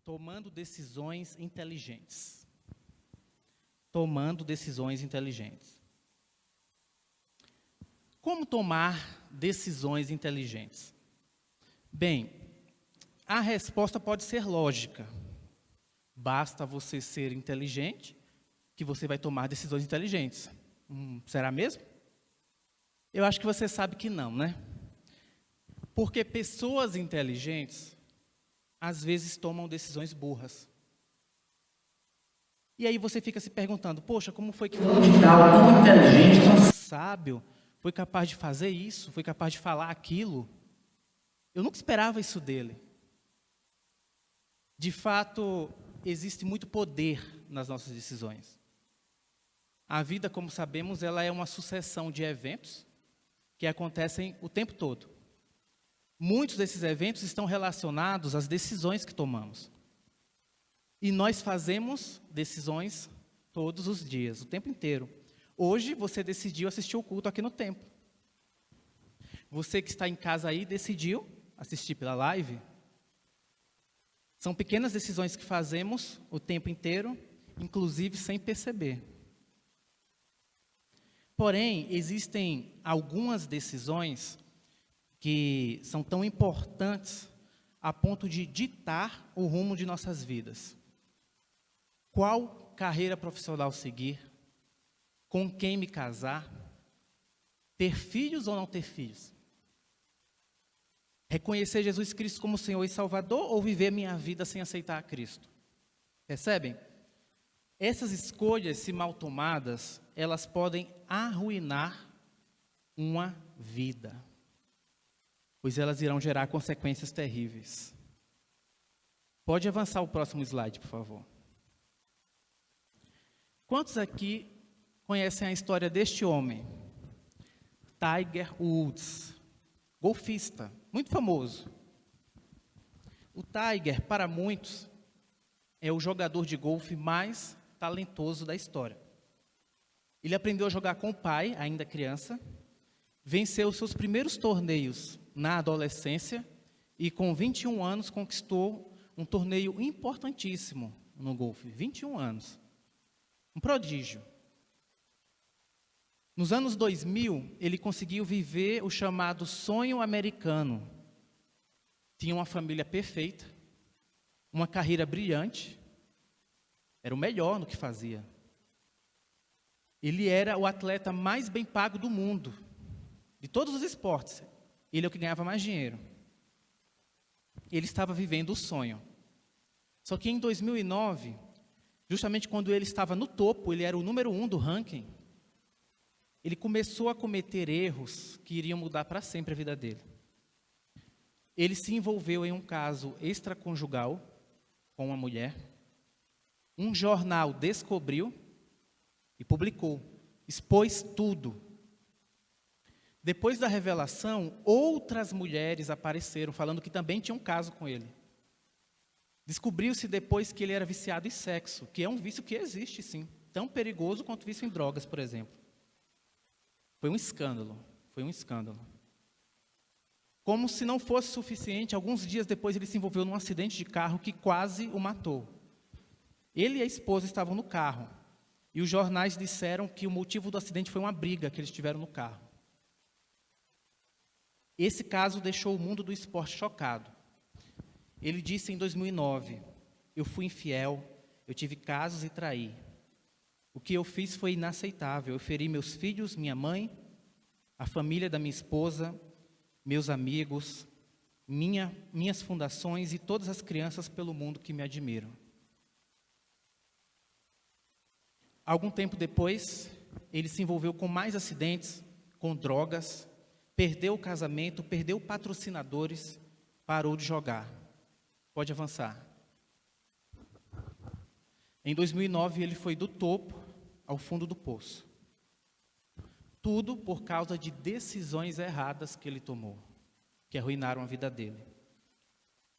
Tomando decisões inteligentes. Tomando decisões inteligentes. Como tomar decisões inteligentes? Bem, a resposta pode ser lógica. Basta você ser inteligente que você vai tomar decisões inteligentes. Será mesmo? Eu acho que você sabe que não, né? Porque pessoas inteligentes, às vezes, tomam decisões burras. E aí você fica se perguntando, poxa, como foi que fulano de tal, tão inteligente, tão sábio, foi capaz de fazer isso, foi capaz de falar aquilo? Eu nunca esperava isso dele. De fato, existe muito poder nas nossas decisões. A vida, como sabemos, ela é uma sucessão de eventos que acontecem o tempo todo. Muitos desses eventos estão relacionados às decisões que tomamos. E nós fazemos decisões todos os dias, o tempo inteiro. Hoje você decidiu assistir o culto aqui no templo. Você que está em casa aí decidiu assistir pela live. São pequenas decisões que fazemos o tempo inteiro, inclusive sem perceber. Porém, existem algumas decisões que são tão importantes a ponto de ditar o rumo de nossas vidas. Qual carreira profissional seguir? Com quem me casar? Ter filhos ou não ter filhos? Reconhecer Jesus Cristo como Senhor e Salvador ou viver minha vida sem aceitar a Cristo? Percebem? Essas escolhas, se mal tomadas, elas podem arruinar uma vida, pois elas irão gerar consequências terríveis. Pode avançar o próximo slide, por favor. Quantos aqui conhecem a história deste homem? Tiger Woods, golfista, muito famoso. O Tiger, para muitos, é o jogador de golfe mais talentoso da história. Ele aprendeu a jogar com o pai, ainda criança, venceu seus primeiros torneios na adolescência e com 21 anos conquistou um torneio importantíssimo no golfe. 21 anos. Um prodígio. Nos anos 2000, ele conseguiu viver o chamado sonho americano. Tinha uma família perfeita, uma carreira brilhante, era o melhor no que fazia. Ele era o atleta mais bem pago do mundo, de todos os esportes. Ele é o que ganhava mais dinheiro. Ele estava vivendo o sonho. Só que em 2009, justamente quando ele estava no topo, ele era o número 1 do ranking, ele começou a cometer erros que iriam mudar para sempre a vida dele. Ele se envolveu em um caso extraconjugal com uma mulher. Um jornal descobriu e publicou, expôs tudo. Depois da revelação, outras mulheres apareceram falando que também tinham um caso com ele. Descobriu-se depois que ele era viciado em sexo, que é um vício que existe, sim. Tão perigoso quanto vício em drogas, por exemplo. Foi um escândalo, foi um escândalo. Como se não fosse suficiente, alguns dias depois ele se envolveu num acidente de carro que quase o matou. Ele e a esposa estavam no carro, e os jornais disseram que o motivo do acidente foi uma briga que eles tiveram no carro. Esse caso deixou o mundo do esporte chocado. Ele disse em 2009, eu fui infiel, eu tive casos e traí. O que eu fiz foi inaceitável, eu feri meus filhos, minha mãe, a família da minha esposa, meus amigos, minhas fundações e todas as crianças pelo mundo que me admiram. Algum tempo depois, ele se envolveu com mais acidentes, com drogas, perdeu o casamento, perdeu patrocinadores, parou de jogar. Pode avançar. Em 2009, ele foi do topo ao fundo do poço. Tudo por causa de decisões erradas que ele tomou, que arruinaram a vida dele.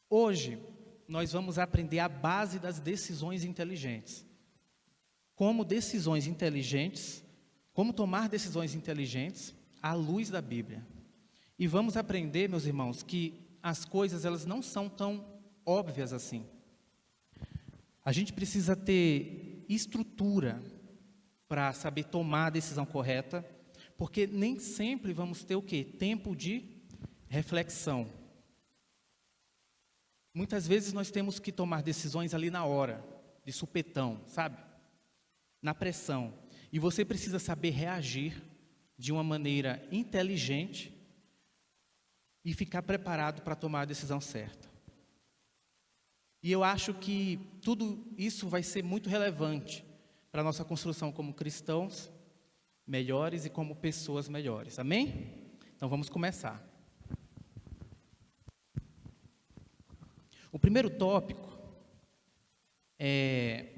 Hoje, nós vamos aprender a base das decisões inteligentes. Como tomar decisões inteligentes à luz da Bíblia. E vamos aprender, meus irmãos, que as coisas elas não são tão óbvias assim. A gente precisa ter estrutura para saber tomar a decisão correta, porque nem sempre vamos ter o quê? Tempo de reflexão. Muitas vezes nós temos que tomar decisões ali na hora, de supetão, sabe? Na pressão. E você precisa saber reagir de uma maneira inteligente e ficar preparado para tomar a decisão certa. E eu acho que tudo isso vai ser muito relevante para a nossa construção como cristãos melhores e como pessoas melhores. Amém? Então vamos começar. O primeiro tópico é: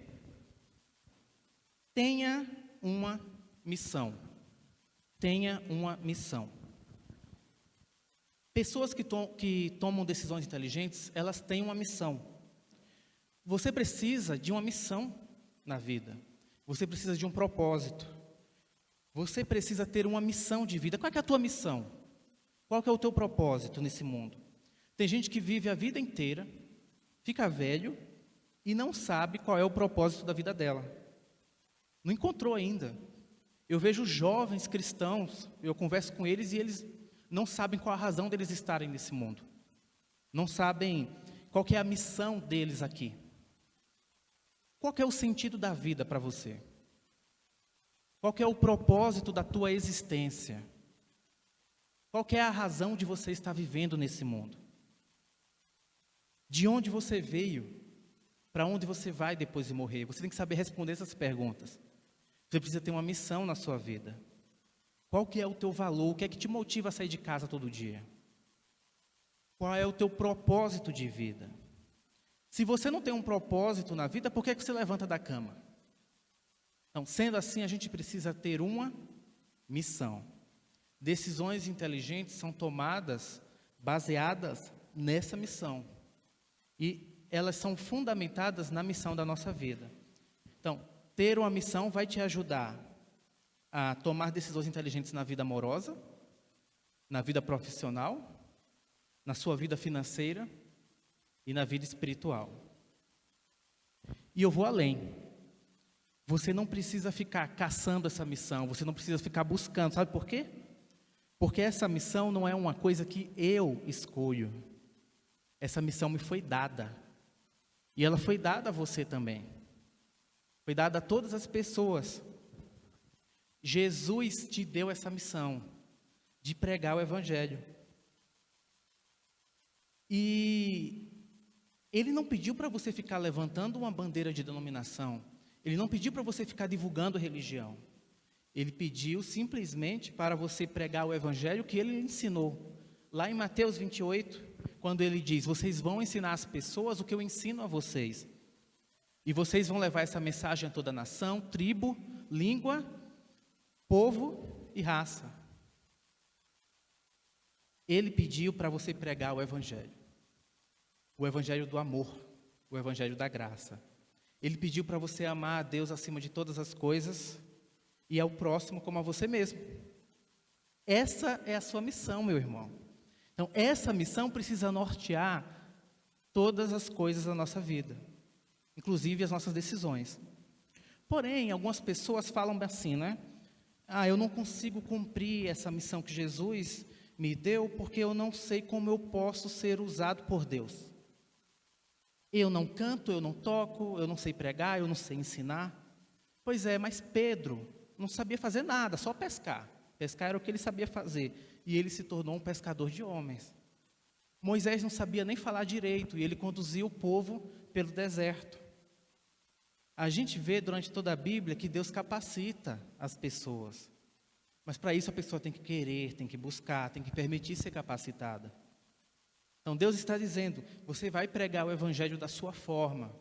tenha uma missão. Tenha uma missão. Pessoas que tomam decisões inteligentes, elas têm uma missão. Você precisa de uma missão na vida. Você precisa de um propósito. Você precisa ter uma missão de vida. Qual é a tua missão? Qual é o teu propósito nesse mundo? Tem gente que vive a vida inteira, fica velho e não sabe qual é o propósito da vida dela. Não encontrou ainda. Eu vejo jovens cristãos, eu converso com eles e eles não sabem qual a razão deles estarem nesse mundo. Não sabem qual que é a missão deles aqui. Qual que é o sentido da vida para você? Qual que é o propósito da tua existência? Qual que é a razão de você estar vivendo nesse mundo? De onde você veio? Para onde você vai depois de morrer? Você tem que saber responder essas perguntas. Você precisa ter uma missão na sua vida. Qual que é o teu valor? O que é que te motiva a sair de casa todo dia? Qual é o teu propósito de vida? Se você não tem um propósito na vida, por que você levanta da cama? Então, sendo assim, a gente precisa ter uma missão. Decisões inteligentes são tomadas baseadas nessa missão. E elas são fundamentadas na missão da nossa vida. Então, ter uma missão vai te ajudar a tomar decisões inteligentes na vida amorosa, na vida profissional, na sua vida financeira e na vida espiritual. E eu vou além. Você não precisa ficar caçando essa missão, você não precisa ficar buscando. Sabe por quê? Porque essa missão não é uma coisa que eu escolho. Essa missão me foi dada. E ela foi dada a você também. Foi dada a todas as pessoas. Jesus te deu essa missão de pregar o Evangelho. E Ele não pediu para você ficar levantando uma bandeira de denominação. Ele não pediu para você ficar divulgando religião. Ele pediu simplesmente para você pregar o Evangelho que Ele ensinou. Lá em Mateus 28, quando Ele diz: vocês vão ensinar as pessoas o que eu ensino a vocês. E vocês vão levar essa mensagem a toda a nação, tribo, língua, povo e raça. Ele pediu para você pregar o Evangelho. O Evangelho do amor, o Evangelho da graça. Ele pediu para você amar a Deus acima de todas as coisas e ao próximo como a você mesmo. Essa é a sua missão, meu irmão. Então, essa missão precisa nortear todas as coisas da nossa vida, inclusive as nossas decisões. Porém, algumas pessoas falam assim, né? Eu não consigo cumprir essa missão que Jesus me deu porque eu não sei como eu posso ser usado por Deus. Eu não canto, eu não toco, eu não sei pregar, eu não sei ensinar. Pois é, mas Pedro não sabia fazer nada, só pescar. Pescar era o que ele sabia fazer. E ele se tornou um pescador de homens. Moisés não sabia nem falar direito e ele conduzia o povo pelo deserto. A gente vê durante toda a Bíblia que Deus capacita as pessoas. Mas para isso a pessoa tem que querer, tem que buscar, tem que permitir ser capacitada. Então Deus está dizendo: você vai pregar o Evangelho da sua forma,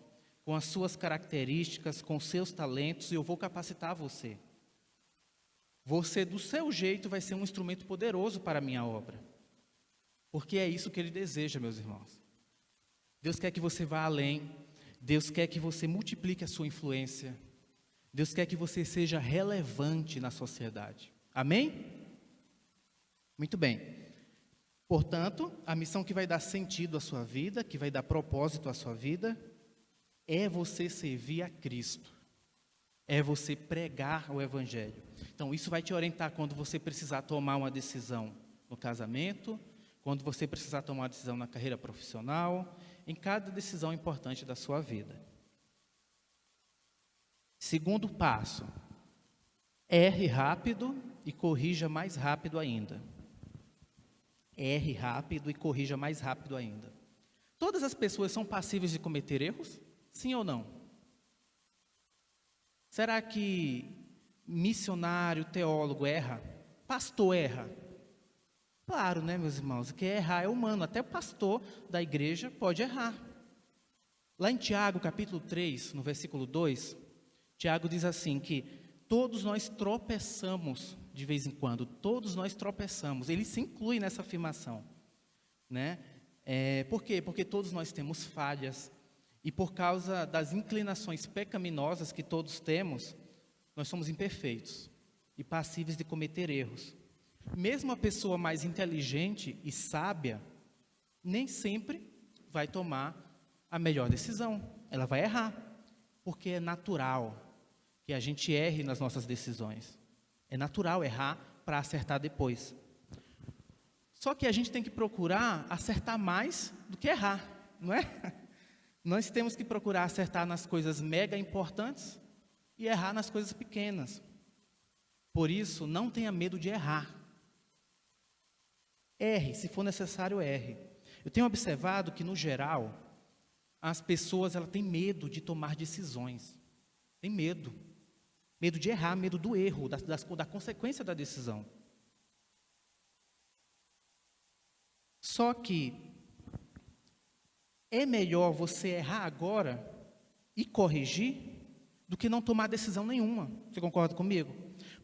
com as suas características, com os seus talentos, e eu vou capacitar você. Você, do seu jeito, vai ser um instrumento poderoso para a minha obra. Porque é isso que Ele deseja, meus irmãos. Deus quer que você vá além. Deus quer que você multiplique a sua influência. Deus quer que você seja relevante na sociedade. Amém? Muito bem. Portanto, a missão que vai dar sentido à sua vida, que vai dar propósito à sua vida, é você servir a Cristo, é você pregar o Evangelho. Então, isso vai te orientar quando você precisar tomar uma decisão no casamento, quando você precisar tomar uma decisão na carreira profissional, em cada decisão importante da sua vida. Segundo passo, erre rápido e corrija mais rápido ainda. Erre rápido e corrija mais rápido ainda. Todas as pessoas são passíveis de cometer erros? Sim ou não? Será que missionário, teólogo erra? Pastor erra? Claro, né, meus irmãos? Que errar é humano. Até o pastor da igreja pode errar. Lá em Tiago, capítulo 3, no versículo 2, Tiago diz assim que todos nós tropeçamos de vez em quando. Todos nós tropeçamos. Ele se inclui nessa afirmação, né? Por quê? Porque todos nós temos falhas. E por causa das inclinações pecaminosas que todos temos, nós somos imperfeitos e passíveis de cometer erros. Mesmo a pessoa mais inteligente e sábia, nem sempre vai tomar a melhor decisão. Ela vai errar, porque é natural que a gente erre nas nossas decisões. É natural errar para acertar depois. Só que a gente tem que procurar acertar mais do que errar, não é? Nós temos que procurar acertar nas coisas mega importantes e errar nas coisas pequenas. Por isso, não tenha medo de errar. Erre, se for necessário, erre. Eu tenho observado que, no geral, as pessoas têm medo de tomar decisões. Tem medo. Medo de errar, medo do erro, da consequência da decisão. Só que é melhor você errar agora e corrigir do que não tomar decisão nenhuma. Você concorda comigo?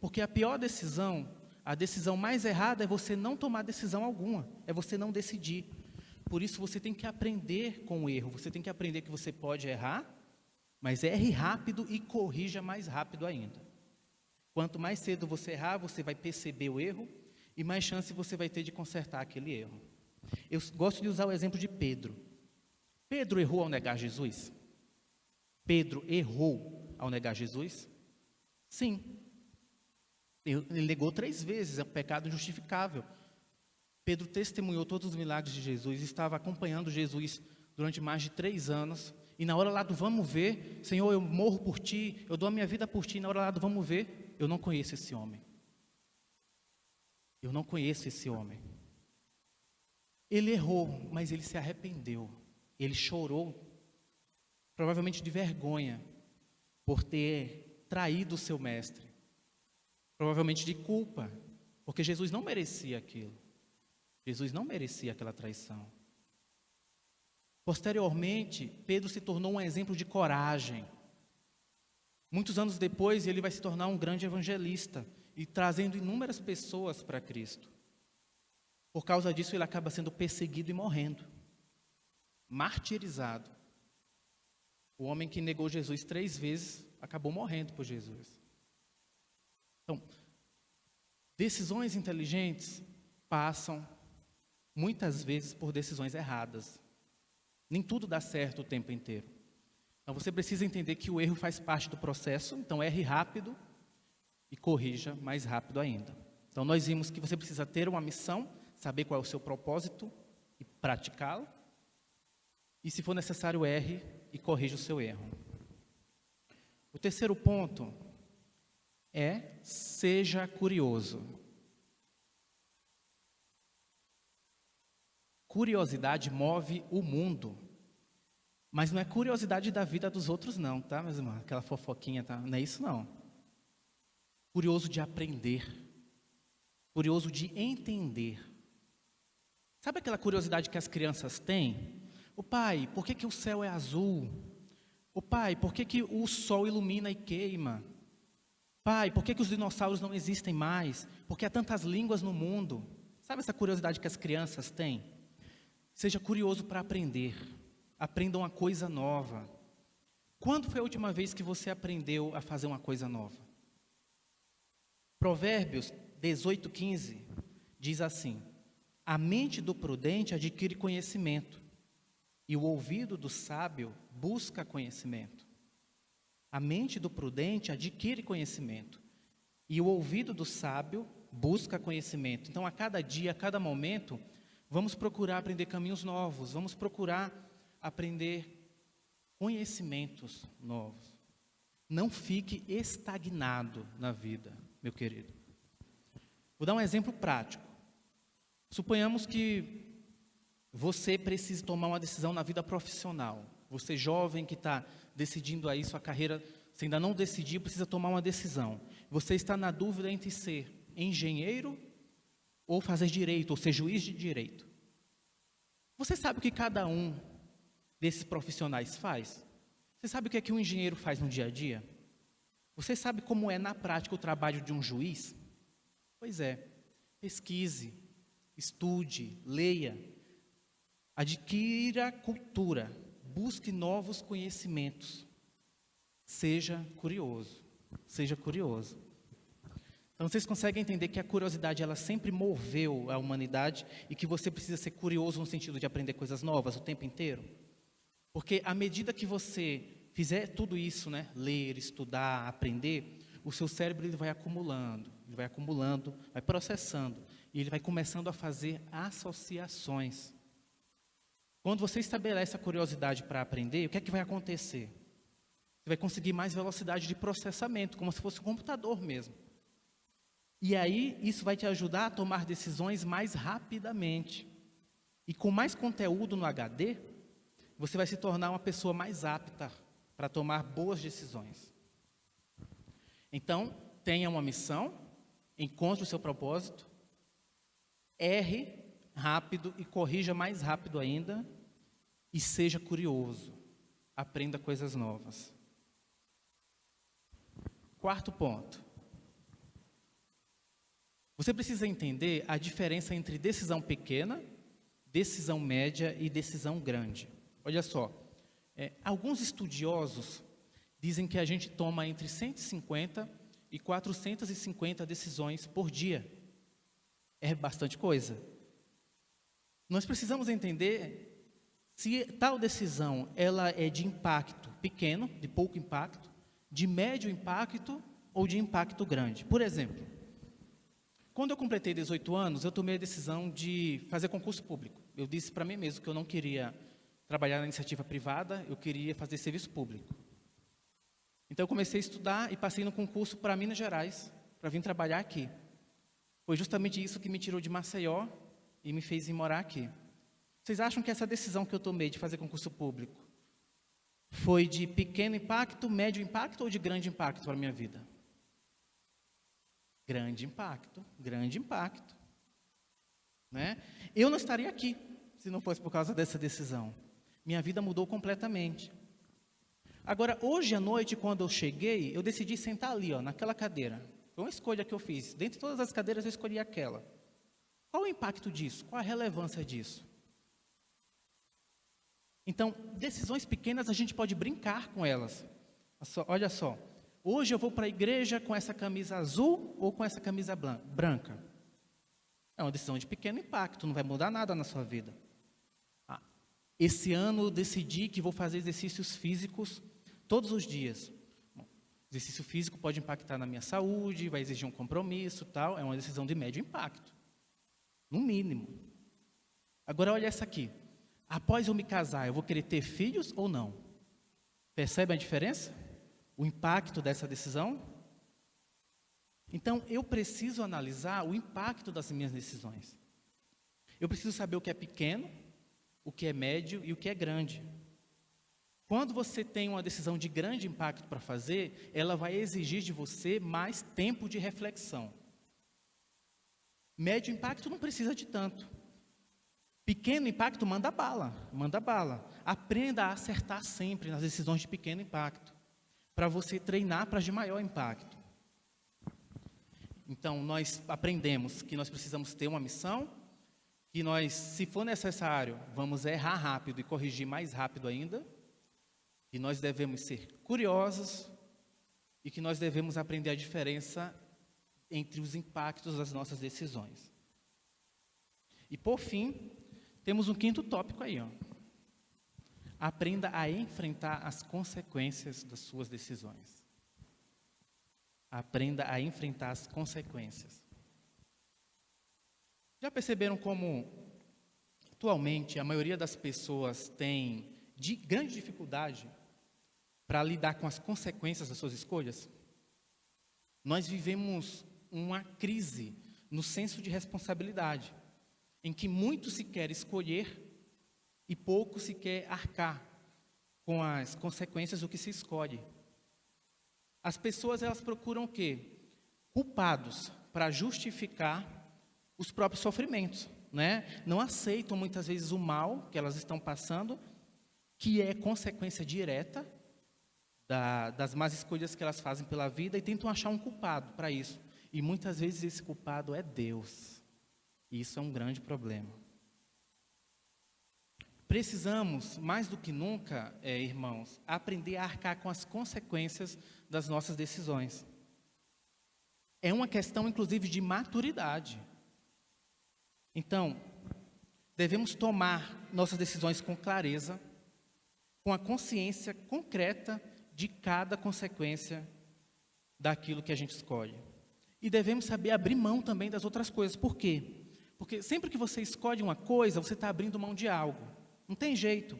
Porque a pior decisão, a decisão mais errada é você não tomar decisão alguma, é você não decidir. Por isso você tem que aprender com o erro, você tem que aprender que você pode errar, mas erre rápido e corrija mais rápido ainda. Quanto mais cedo você errar, você vai perceber o erro e mais chance você vai ter de consertar aquele erro. Eu gosto de usar o exemplo de Pedro. Pedro errou ao negar Jesus? Pedro errou ao negar Jesus? Sim. Ele negou 3 vezes, é um pecado injustificável. Pedro testemunhou todos os milagres de Jesus, estava acompanhando Jesus durante mais de 3 anos, e na hora lá do vamos ver, Senhor, eu morro por Ti, eu dou a minha vida por Ti, na hora lá do vamos ver, eu não conheço esse homem. Eu não conheço esse homem. Ele errou, mas ele se arrependeu. Ele chorou, provavelmente de vergonha, por ter traído o seu mestre. Provavelmente de culpa, porque Jesus não merecia aquilo. Jesus não merecia aquela traição. Posteriormente, Pedro se tornou um exemplo de coragem. Muitos anos depois, ele vai se tornar um grande evangelista e trazendo inúmeras pessoas para Cristo. Por causa disso, ele acaba sendo perseguido e morrendo. Martirizado. O homem que negou Jesus 3 vezes acabou morrendo por Jesus. Então, decisões inteligentes passam muitas vezes por decisões erradas. Nem tudo dá certo o tempo inteiro. Então você precisa entender que o erro faz parte do processo, então erre rápido e corrija mais rápido ainda. Então nós vimos que você precisa ter uma missão, saber qual é o seu propósito e praticá-lo. E se for necessário, erre e corrija o seu erro. O terceiro ponto é: seja curioso. Curiosidade move o mundo. Mas não é curiosidade da vida dos outros não, tá, meus irmãos? Aquela fofoquinha, tá? Não é isso não. Curioso de aprender. Curioso de entender. Sabe aquela curiosidade que as crianças têm? Ô pai, por que o céu é azul? Ô pai, por que o sol ilumina e queima? Pai, por que os dinossauros não existem mais? Por que há tantas línguas no mundo? Sabe essa curiosidade que as crianças têm? Seja curioso para aprender. Aprenda uma coisa nova. Quando foi a última vez que você aprendeu a fazer uma coisa nova? Provérbios 18:15 diz assim: a mente do prudente adquire conhecimento, e o ouvido do sábio busca conhecimento. A mente do prudente adquire conhecimento. E o ouvido do sábio busca conhecimento. Então, a cada dia, a cada momento, vamos procurar aprender caminhos novos, vamos procurar aprender conhecimentos novos. Não fique estagnado na vida, meu querido. Vou dar um exemplo prático. Suponhamos que você precise tomar uma decisão na vida profissional. Você jovem que está decidindo aí sua carreira, você ainda não decidiu, precisa tomar uma decisão. Você está na dúvida entre ser engenheiro ou fazer direito, ou ser juiz de direito. Você sabe o que cada um desses profissionais faz? Você sabe o que é que um engenheiro faz no dia a dia? Você sabe como é na prática o trabalho de um juiz? Pois é, pesquise, estude, leia, adquira cultura, busque novos conhecimentos. Seja curioso, seja curioso. Então, vocês conseguem entender que a curiosidade, ela sempre moveu a humanidade e que você precisa ser curioso no sentido de aprender coisas novas o tempo inteiro? Porque à medida que você fizer tudo isso, né, ler, estudar, aprender, o seu cérebro ele vai acumulando, vai processando, e ele vai começando a fazer associações. Quando você estabelece a curiosidade para aprender, o que é que vai acontecer? Você vai conseguir mais velocidade de processamento, como se fosse um computador mesmo. E aí, isso vai te ajudar a tomar decisões mais rapidamente. E com mais conteúdo no HD, você vai se tornar uma pessoa mais apta para tomar boas decisões. Então, tenha uma missão, encontre o seu propósito, erre rápido e corrija mais rápido ainda, e seja curioso, aprenda coisas novas. Quarto ponto. Você precisa entender a diferença entre decisão pequena, decisão média e decisão grande. Olha só, alguns estudiosos dizem que a gente toma entre 150 e 450 decisões por dia. É bastante coisa. Nós precisamos entender se tal decisão ela é de impacto pequeno, de pouco impacto, de médio impacto ou de impacto grande. Por exemplo, quando eu completei 18 anos, eu tomei a decisão de fazer concurso público. Eu disse para mim mesmo que eu não queria trabalhar na iniciativa privada, eu queria fazer serviço público. Então eu comecei a estudar e passei no concurso para Minas Gerais, para vir trabalhar aqui. Foi justamente isso que me tirou de Maceió e me fez ir morar aqui. Vocês acham que essa decisão que eu tomei de fazer concurso público foi de pequeno impacto, médio impacto ou de grande impacto para a minha vida? Grande impacto, grande impacto. Né? Eu não estaria aqui se não fosse por causa dessa decisão. Minha vida mudou completamente. Agora, hoje à noite, quando eu cheguei, eu decidi sentar ali, ó, naquela cadeira. Foi uma escolha que eu fiz. Dentre todas as cadeiras, eu escolhi aquela. Qual o impacto disso? Qual a relevância disso? Então, decisões pequenas, a gente pode brincar com elas. Olha só. Hoje eu vou para a igreja com essa camisa azul ou com essa camisa branca? É uma decisão de pequeno impacto, não vai mudar nada na sua vida. Esse ano eu decidi que vou fazer exercícios físicos todos os dias. Bom, exercício físico pode impactar na minha saúde, vai exigir um compromisso, tal. É uma decisão de médio impacto, no mínimo. Agora olha essa aqui. Após eu me casar, eu vou querer ter filhos ou não? Percebe a diferença? O impacto dessa decisão? Então, eu preciso analisar o impacto das minhas decisões. Eu preciso saber o que é pequeno, o que é médio e o que é grande. Quando você tem uma decisão de grande impacto para fazer, ela vai exigir de você mais tempo de reflexão. Médio impacto não precisa de tanto. Pequeno impacto, manda bala, manda bala. Aprenda a acertar sempre nas decisões de pequeno impacto, para você treinar para as de maior impacto. Então, nós aprendemos que nós precisamos ter uma missão, que nós, se for necessário, vamos errar rápido e corrigir mais rápido ainda, que nós devemos ser curiosos e que nós devemos aprender a diferença entre os impactos das nossas decisões. E, por fim, temos um quinto tópico aí, ó. aprenda a enfrentar as consequências das suas decisões. Aprenda a enfrentar as consequências. Já perceberam como, atualmente, a maioria das pessoas tem grande dificuldade para lidar com as consequências das suas escolhas? Nós vivemos uma crise no senso de responsabilidade, em que muito se quer escolher e pouco se quer arcar com as consequências do que se escolhe. As pessoas, elas procuram o quê? Culpados para justificar os próprios sofrimentos, né? Não aceitam muitas vezes o mal que elas estão passando, que é consequência direta das más escolhas que elas fazem pela vida, e tentam achar um culpado para isso. E muitas vezes esse culpado é Deus. E isso é um grande problema. Precisamos, mais do que nunca, irmãos, aprender a arcar com as consequências das nossas decisões. É uma questão, inclusive, de maturidade. Então, devemos tomar nossas decisões com clareza, com a consciência concreta de cada consequência daquilo que a gente escolhe. E devemos saber abrir mão também das outras coisas. Por quê? Porque sempre que você escolhe uma coisa, você está abrindo mão de algo. Não tem jeito.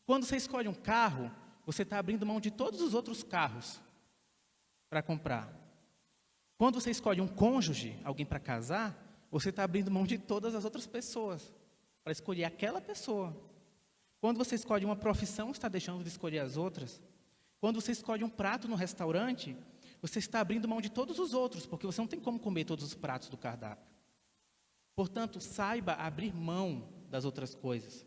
Quando você escolhe um carro, você está abrindo mão de todos os outros carros para comprar. Quando você escolhe um cônjuge, alguém para casar, você está abrindo mão de todas as outras pessoas para escolher aquela pessoa. Quando você escolhe uma profissão, você está deixando de escolher as outras. Quando você escolhe um prato no restaurante, você está abrindo mão de todos os outros, porque você não tem como comer todos os pratos do cardápio. Portanto, saiba abrir mão das outras coisas.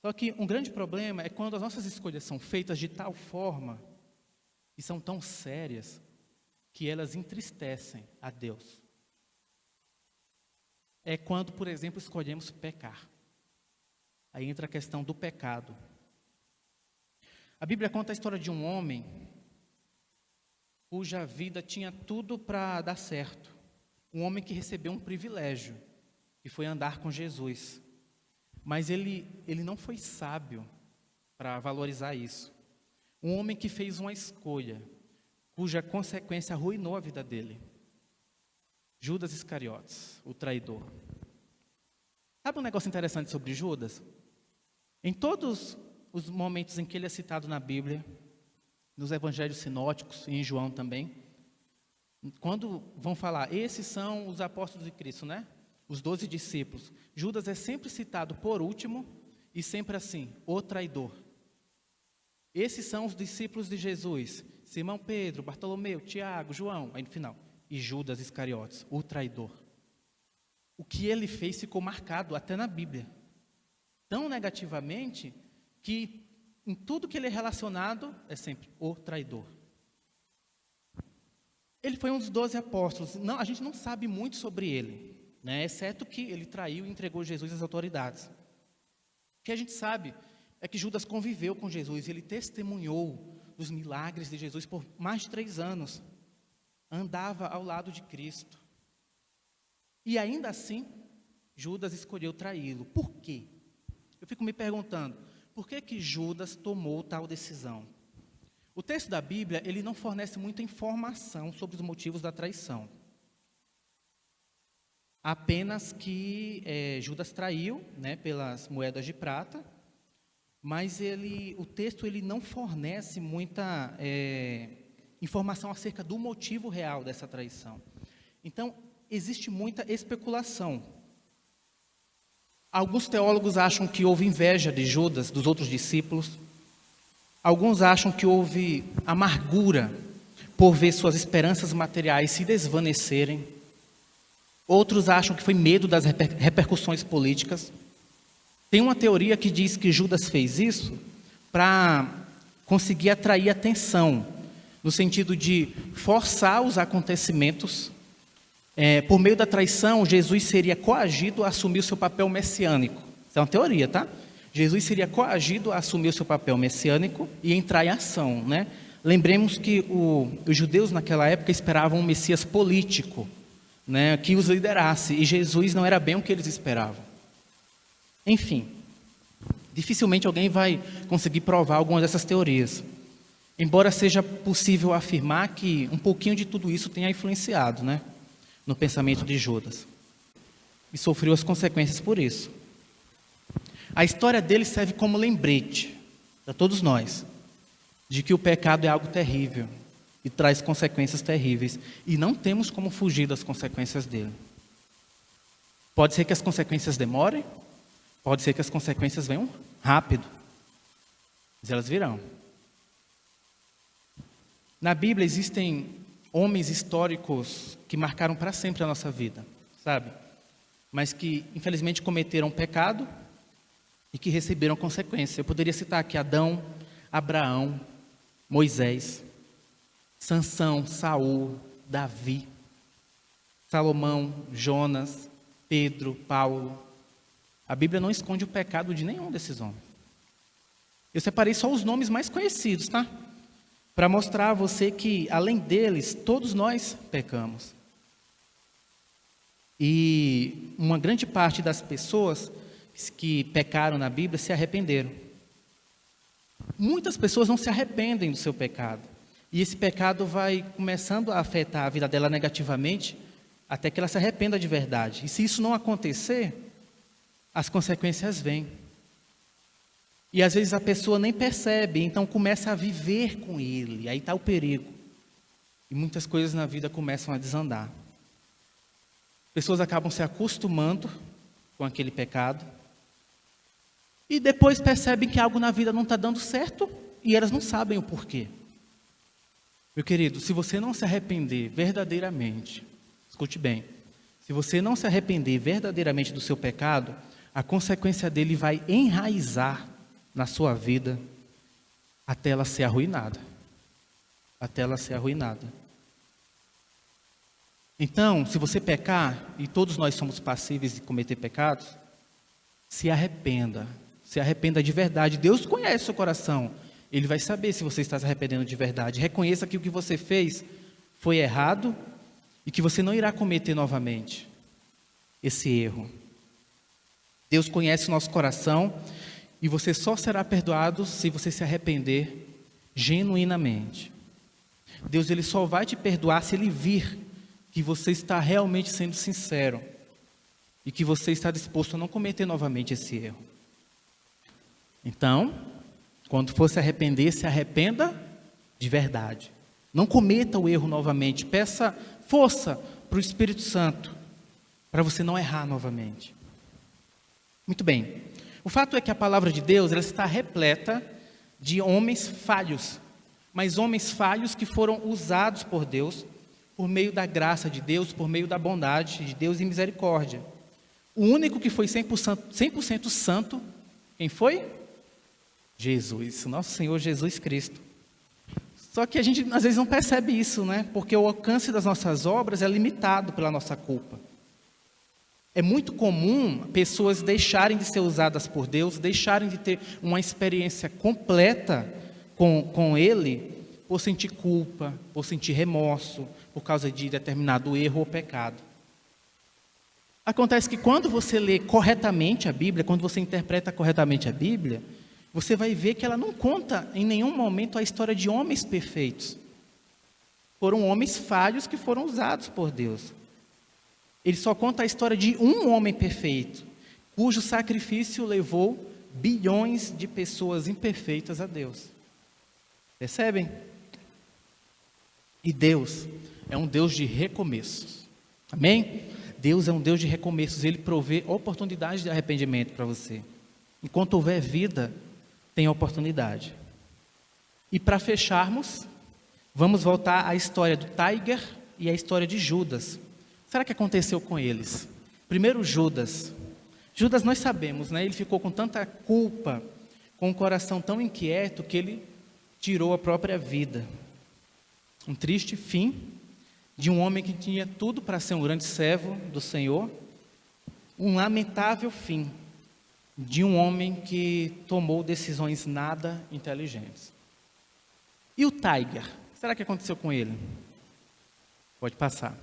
Só que um grande problema é quando as nossas escolhas são feitas de tal forma e são tão sérias que elas entristecem a Deus. É quando, por exemplo, escolhemos pecar. Aí entra a questão do pecado. A Bíblia conta a história de um homem cuja vida tinha tudo para dar certo. Um homem que recebeu um privilégio, que foi andar com Jesus. Mas ele não foi sábio para valorizar isso. Um homem que fez uma escolha, cuja consequência arruinou a vida dele. Judas Iscariotes, o traidor. Sabe um negócio interessante sobre Judas? Em todos os momentos em que ele é citado na Bíblia, nos evangelhos sinóticos e em João também, quando vão falar, esses são os apóstolos de Cristo, né? Os 12 discípulos. Judas é sempre citado por último e sempre assim, o traidor. Esses são os discípulos de Jesus, Simão Pedro, Bartolomeu, Tiago, João, aí no final, e Judas Iscariotes, o traidor. O que ele fez ficou marcado até na Bíblia, tão negativamente que em tudo que ele é relacionado é sempre o traidor. Ele foi um dos 12 apóstolos. Não, a gente não sabe muito sobre ele, né? Exceto que ele traiu e entregou Jesus às autoridades. O que a gente sabe é que Judas conviveu com Jesus, ele testemunhou dos milagres de Jesus por mais de 3 anos. Andava ao lado de Cristo. E ainda assim, Judas escolheu traí-lo. Por quê? Eu fico me perguntando, por que Judas tomou tal decisão? O texto da Bíblia, ele não fornece muita informação sobre os motivos da traição. Apenas que Judas traiu, né, pelas moedas de prata, mas o texto ele não fornece muita informação acerca do motivo real dessa traição. Então, existe muita especulação. Alguns teólogos acham que houve inveja de Judas, dos outros discípulos. Alguns acham que houve amargura por ver suas esperanças materiais se desvanecerem. Outros acham que foi medo das repercussões políticas. Tem uma teoria que diz que Judas fez isso para conseguir atrair atenção, no sentido de forçar os acontecimentos. Por meio da traição, Jesus seria coagido a assumir o seu papel messiânico. Isso é uma teoria, tá? Jesus seria coagido a assumir o seu papel messiânico e entrar em ação, né? Lembremos que os judeus naquela época esperavam um Messias político, né, que os liderasse, e Jesus não era bem o que eles esperavam. Enfim, Dificilmente alguém vai conseguir provar alguma dessas teorias. Embora seja possível afirmar que um pouquinho de tudo isso tenha influenciado, né, no pensamento de Judas. E sofreu as consequências por isso. A história dele serve como lembrete para todos nós de que o pecado é algo terrível e traz consequências terríveis. E não temos como fugir das consequências dele. Pode ser que as consequências demorem, pode ser que as consequências venham rápido, mas elas virão. Na Bíblia existem homens históricos que marcaram para sempre a nossa vida, sabe? Mas que infelizmente cometeram pecado e que receberam consequências. Eu poderia citar aqui Adão, Abraão, Moisés, Sansão, Saul, Davi, Salomão, Jonas, Pedro, Paulo. A Bíblia não esconde o pecado de nenhum desses homens. Eu separei só os nomes mais conhecidos, tá? Para mostrar a você que, além deles, todos nós pecamos. E uma grande parte das pessoas que pecaram na Bíblia se arrependeram. Muitas pessoas não se arrependem do seu pecado. E esse pecado vai começando a afetar a vida dela negativamente, até que ela se arrependa de verdade. E se isso não acontecer, as consequências vêm. E às vezes a pessoa nem percebe, então começa a viver com ele. Aí está o perigo. E muitas coisas na vida começam a desandar. Pessoas acabam se acostumando com aquele pecado. E depois percebem que algo na vida não está dando certo e elas não sabem o porquê. Meu querido, se você não se arrepender verdadeiramente, escute bem, se você não se arrepender verdadeiramente do seu pecado, a consequência dele vai enraizar na sua vida até ela ser arruinada. Até ela ser arruinada. Então, se você pecar, e todos nós somos passíveis de cometer pecados, se arrependa de verdade. Deus conhece o seu coração, Ele vai saber se você está se arrependendo de verdade. Reconheça que o que você fez foi errado e que você não irá cometer novamente esse erro. Deus conhece o nosso coração e você só será perdoado se você se arrepender genuinamente. Deus ele só vai te perdoar se Ele vir que você está realmente sendo sincero e que você está disposto a não cometer novamente esse erro. Então, quando for se arrepender, se arrependa de verdade. Não cometa o erro novamente. Peça força para o Espírito Santo para você não errar novamente. Muito bem. O fato é que a palavra de Deus ela está repleta de homens falhos, mas homens falhos que foram usados por Deus, por meio da graça de Deus, por meio da bondade de Deus e misericórdia. O único que foi 100% santo, quem foi? Jesus, nosso Senhor Jesus Cristo. Só que a gente às vezes não percebe isso, né? Porque o alcance das nossas obras é limitado pela nossa culpa. É muito comum pessoas deixarem de ser usadas por Deus, deixarem de ter uma experiência completa com Ele, por sentir culpa, por sentir remorso, por causa de determinado erro ou pecado. Acontece que quando você lê corretamente a Bíblia, quando você interpreta corretamente a Bíblia, você vai ver que ela não conta em nenhum momento a história de homens perfeitos. Foram homens falhos que foram usados por Deus. Ele só conta a história de um homem perfeito, cujo sacrifício levou bilhões de pessoas imperfeitas a Deus. Percebem? E Deus é um Deus de recomeços. Amém? Deus é um Deus de recomeços. Ele provê oportunidades de arrependimento para você. Enquanto houver vida, tem oportunidade. E para fecharmos, vamos voltar à história do Tiger e à história de Judas. Será que aconteceu com eles? Primeiro Judas. Judas nós sabemos, né? Ele ficou com tanta culpa, com um coração tão inquieto, que ele tirou a própria vida. Um triste fim de um homem que tinha tudo para ser um grande servo do Senhor. Um lamentável fim de um homem que tomou decisões nada inteligentes. E o Tiger? Será que aconteceu com ele? Pode passar.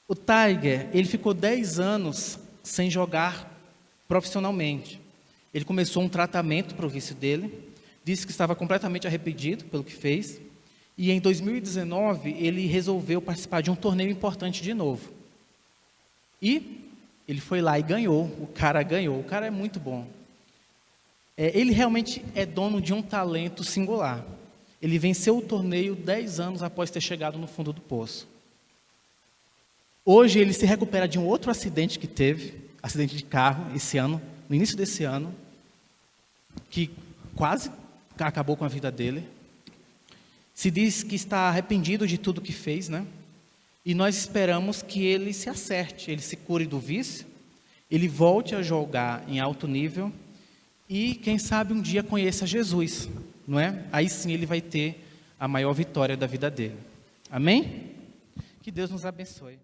O Tiger, ele ficou 10 anos sem jogar profissionalmente. Ele começou um tratamento para o vício dele, disse que estava completamente arrependido pelo que fez, e em 2019 ele resolveu participar de um torneio importante de novo. E ele foi lá e ganhou, o cara é muito bom. Ele realmente é dono de um talento singular. Ele venceu o torneio 10 anos após ter chegado no fundo do poço. Hoje ele se recupera de um outro acidente que teve, acidente de carro, esse ano, no início desse ano, que quase acabou com a vida dele. Se diz que está arrependido de tudo que fez, né? E nós esperamos que ele se acerte, ele se cure do vício, ele volte a jogar em alto nível e, quem sabe, um dia conheça Jesus, não é? Aí sim ele vai ter a maior vitória da vida dele. Amém? Que Deus nos abençoe.